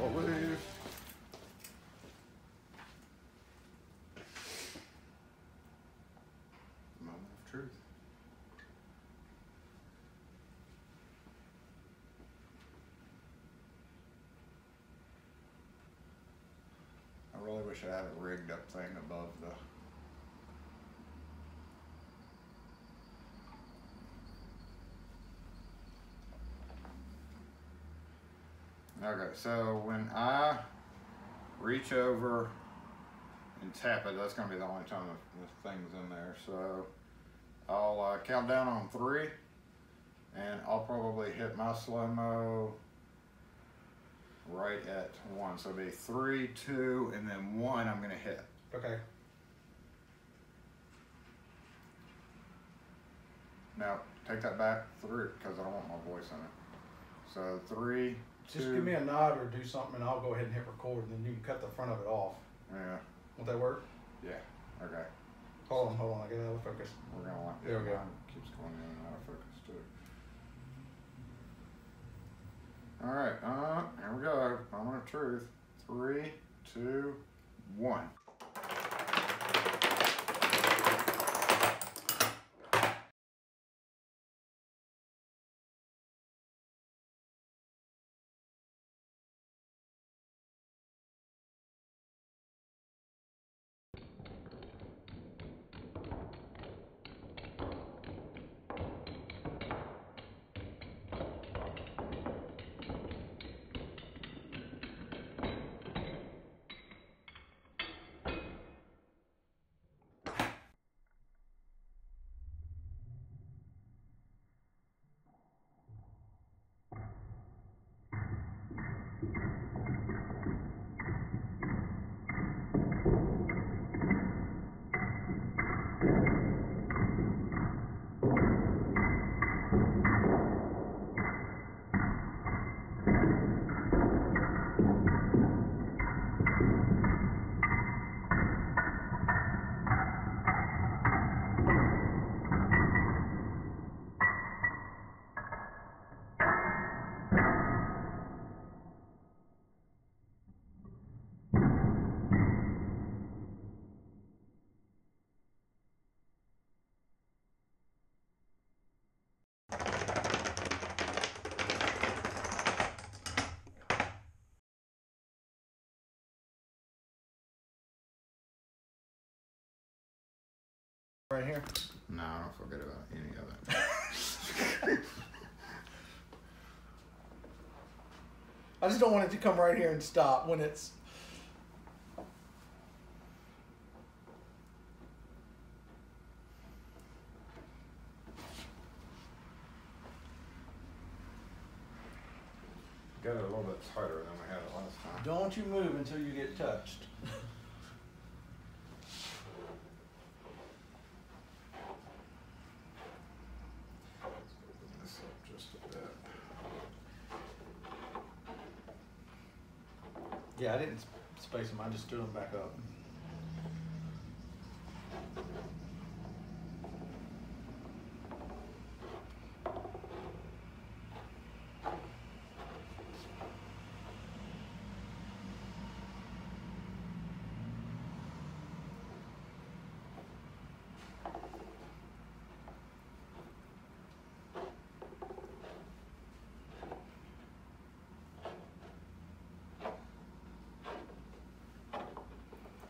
believe. Moment of truth. I really wish I had a rigged up thing above the. Okay, so when I reach over and tap it, that's going to be the only time the thing's in there. So I'll count down on 3, and I'll probably hit my slow-mo right at 1. So it'll be 3, 2, and then 1 I'm going to hit. Okay. Now, take that back 3, because I don't want my voice in it. So 3, 2. Just give me a nod or do something, and I'll go ahead and hit record, and then you can cut the front of it off. Yeah. Won't that work? Yeah. Okay. Hold on. I get out of focus. We're going to like there we go. Keeps going in and out of focus, too. All right. Here we go. Moment of truth. 3, 2, 1. Right here? No, don't forget about any of that. I just don't want it to come right here and stop when it's. Got it a little bit tighter than we had it last time. Don't you move until you get touched. This up just a bit. Yeah, I didn't space them. I just stood them back up.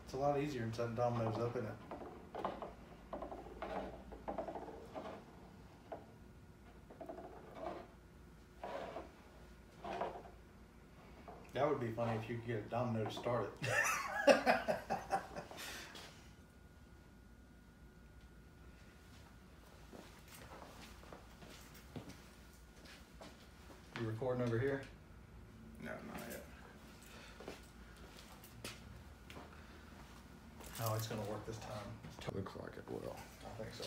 It's a lot easier than setting Dominoes up, isn't it? That would be funny if you could get a Domino started. You recording over here? No, not yet. Oh, it's going to work this time. Looks like it will. I think so.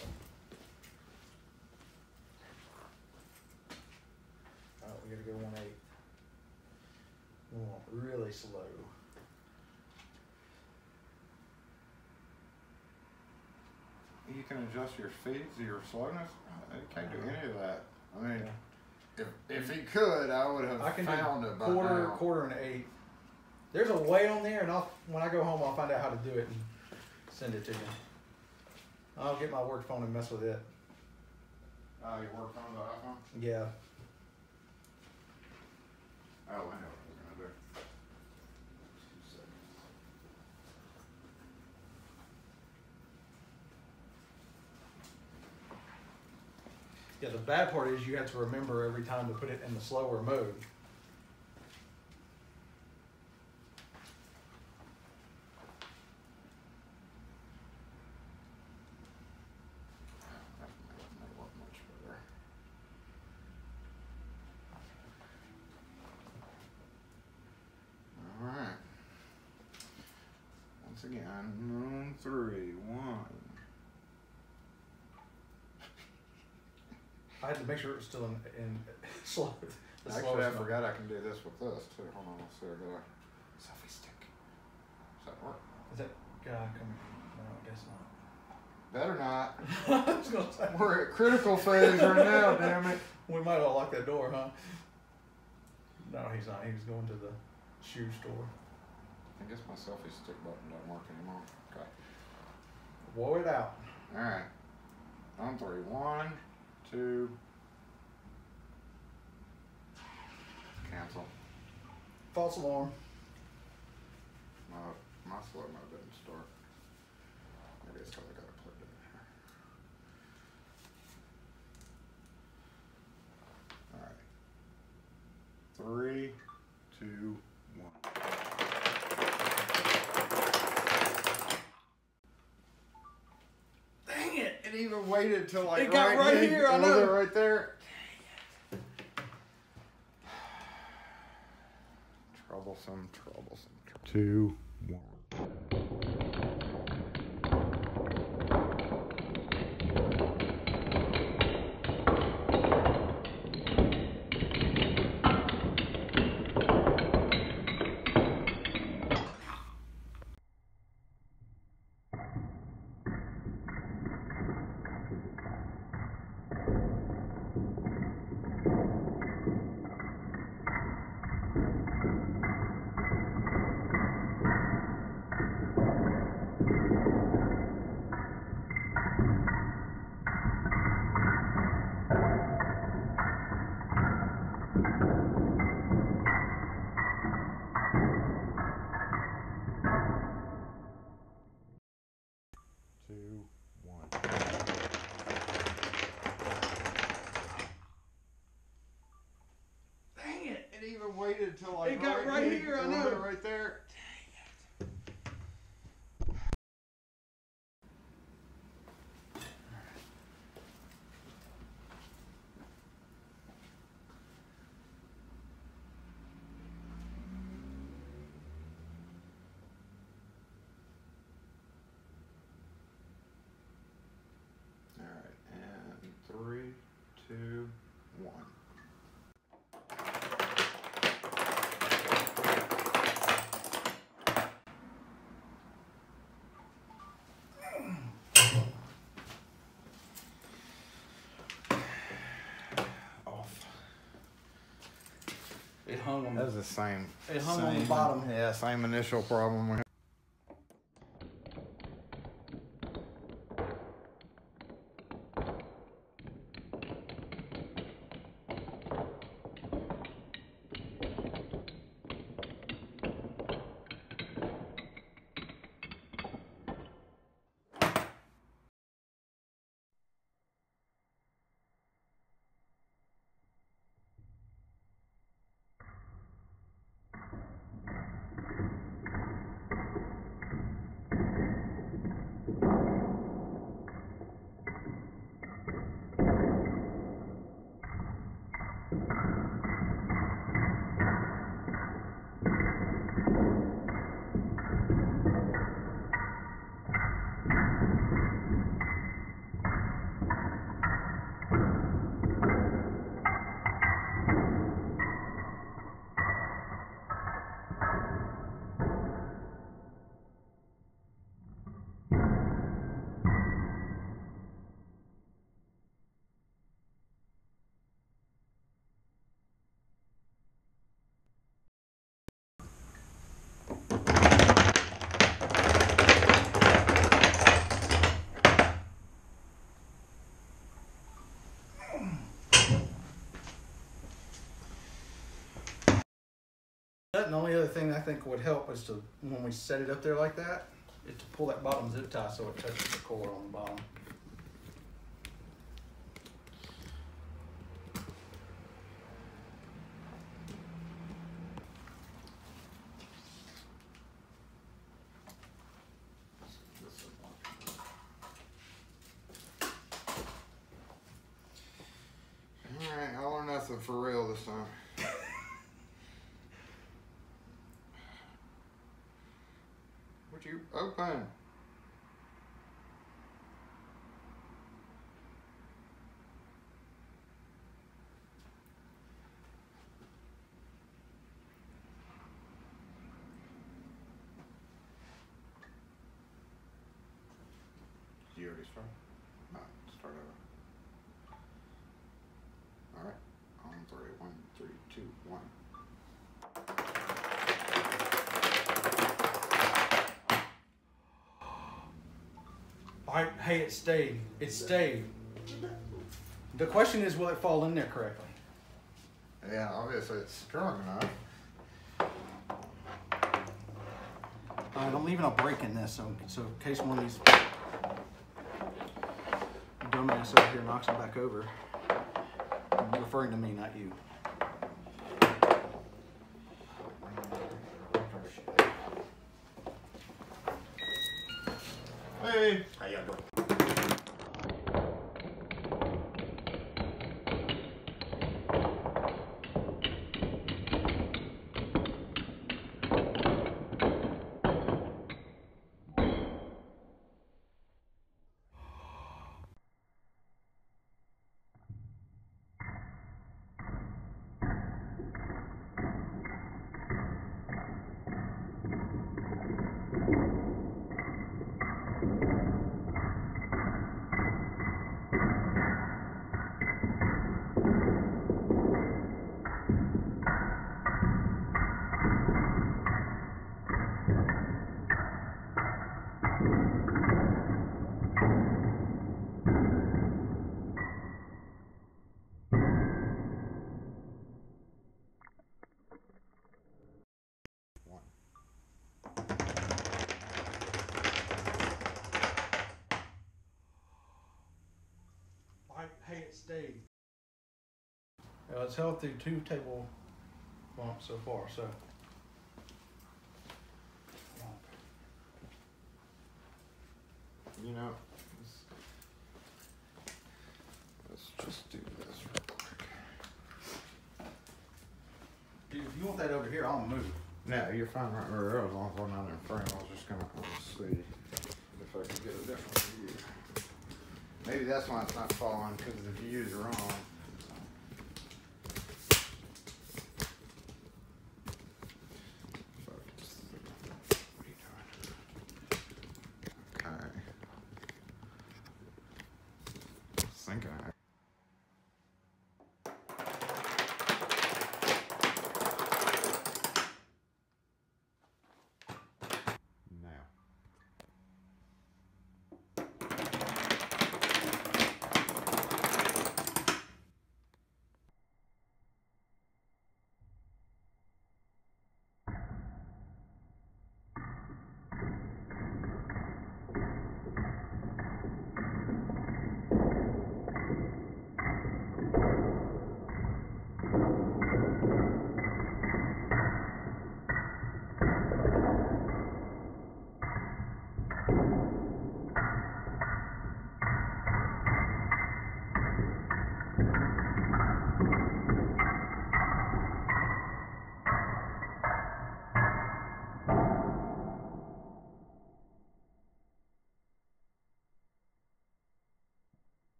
Oh, we got to go 1/8. We want really slow. You can adjust your speeds, your slowness. You can't do any of that. I mean, if he could, I would have found it by now. Quarter and 1/8. There's a way on there, and when I go home, I'll find out how to do it and send it to you. I'll get my work phone and mess with it. Your work on the iPhone? Yeah. Oh, I know what I was gonna do. 2 seconds. Yeah, the bad part is you have to remember every time to put it in the slower mode. That might work much better. All right. Once again, on 3, 1. I had to make sure it was still in slow. Actually, I forgot I can do this with this too. Hold on, let's see. I got a selfie stick. Does that work? Is that guy coming? No, I guess not. Better not. I was gonna say. We're at critical phase right now, damn it. We might all lock that door, huh? No, he's not. He was going to the shoe store. I guess my selfie stick button doesn't work anymore. Okay. Wore it out. All right. On 3. 1, 2. Cancel. False alarm. My slow mode didn't start. Maybe it's because I got it plugged in here. All right. 3, 2, 1. Dang it! It even waited till like it got right here. I know. Was it right there? Troublesome. 2, 1. Waited till like it got right here. I know. Right there. All right, and 3, 2, 1. It hung on. That was the same. It hung on the bottom. Yeah, same initial problem we had. And the only other thing I think would help is to, when we set it up there like that, is to pull that bottom zip tie so it touches the core on the bottom. Alright, all or nothing for real this time. Would you open? You already started? No, start over. Alright, on three. 1, 3, 2, 1. Alright, hey, it stayed. It stayed. The question is, will it fall in there correctly? Yeah, obviously it's strong enough. Alright, I'm leaving a break in this, so in case one of these dumbass over here knocks it back over. I'm referring to me, not you. Hey! How y'all doing? Hey, it stayed. Well, it's held through 2 table bumps so far, so. You know, let's just do this real quick. Dude, if you want that over here, I'll move. No, you're fine right where I was. As long as I'm not in frame, I was just gonna see if I could get a different view. Maybe that's why it's not falling, because the view's wrong. Focus. What are you doing? Okay. Thinking.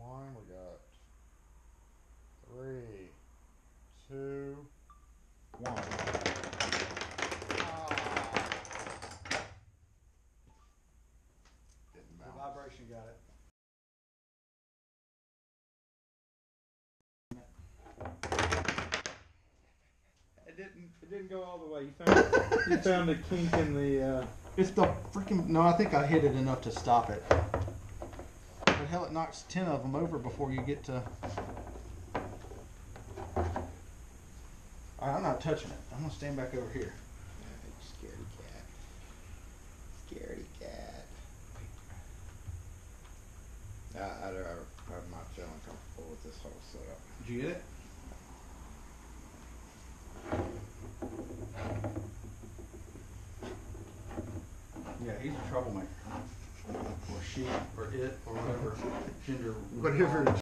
one. We got 3, 2, 1. Didn't The bounce. vibration got it. It didn't go all the way. You found a kink in the. It's the freaking. No, I think I hit it enough to stop it. But hell, it knocks 10 of them over before you get to. All right, I'm not touching it. I'm gonna stand back over here. Scaredy cat. Scaredy cat. I'm not feeling comfortable with this whole setup. Did you get it? Yeah, he's a troublemaker. Or she, or it, or whatever gender. Whatever.